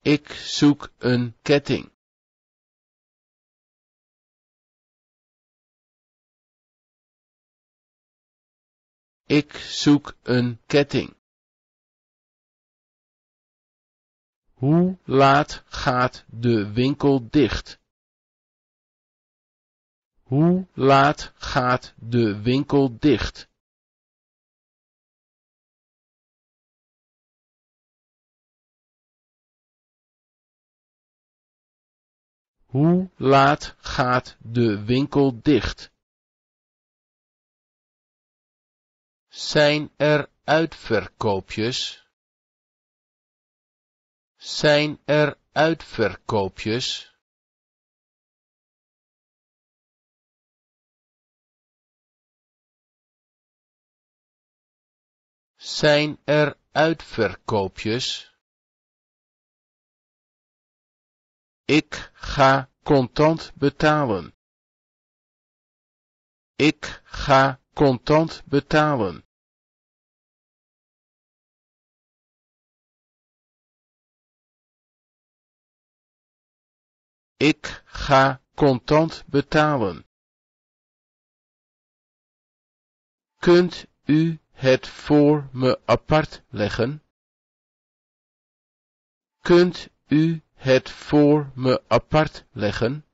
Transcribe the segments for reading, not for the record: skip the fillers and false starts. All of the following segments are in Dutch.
Ik zoek een ketting. Ik zoek een ketting. Hoe laat gaat de winkel dicht? Hoe laat gaat de winkel dicht? Hoe laat gaat de winkel dicht? Zijn er uitverkoopjes? Zijn er uitverkoopjes? Zijn er uitverkoopjes? Ik ga contant betalen. Ik ga contant betalen. Ik ga contant betalen. Kunt u het voor me apart leggen? Kunt u het voor me apart leggen?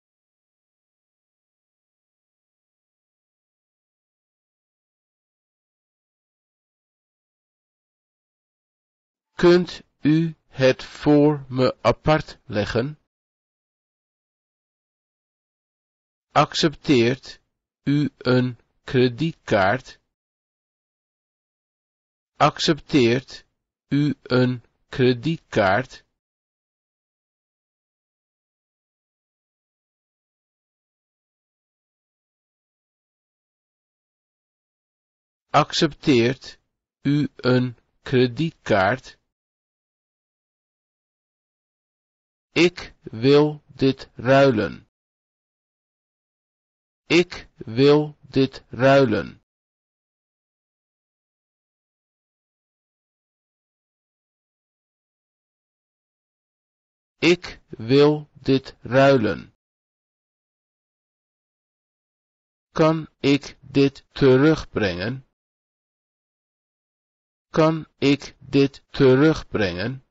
Kunt u het voor me apart leggen? Accepteert u een kredietkaart? Accepteert u een kredietkaart? Accepteert u een kredietkaart? Ik wil dit ruilen. Ik wil dit ruilen. Ik wil dit ruilen. Kan ik dit terugbrengen? Kan ik dit terugbrengen?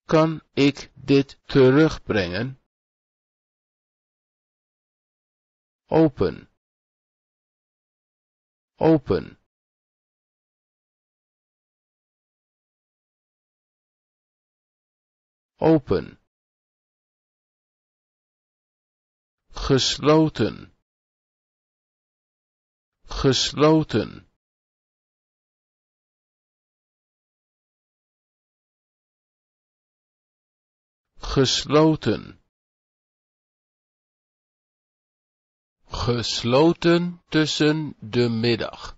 Kan ik dit terugbrengen? Open. Open. Open. Gesloten. Gesloten. Gesloten. Gesloten tussen de middag.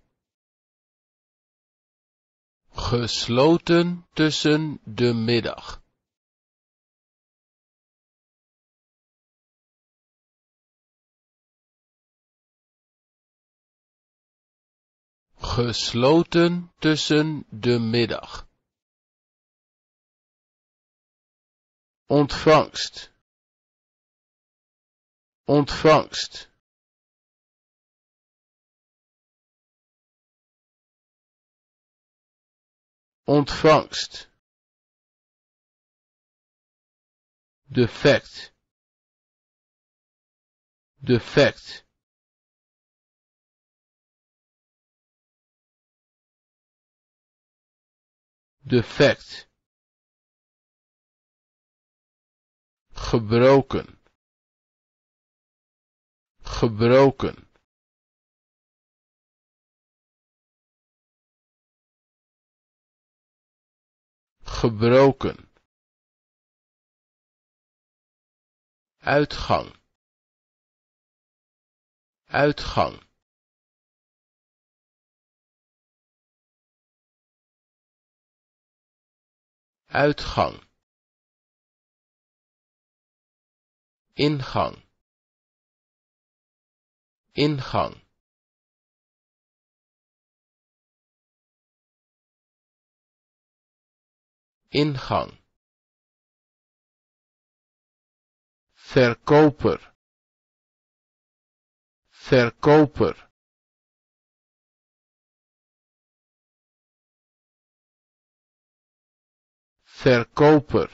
Gesloten tussen de middag. Gesloten tussen de middag. Ontvangst. Ontvangst. Ontvangst. Defect. Defect. Defect. Gebroken. Gebroken. Gebroken. Uitgang. Uitgang. Uitgang. Ingang. Ingang. ingang, verkoper, verkoper, verkoper,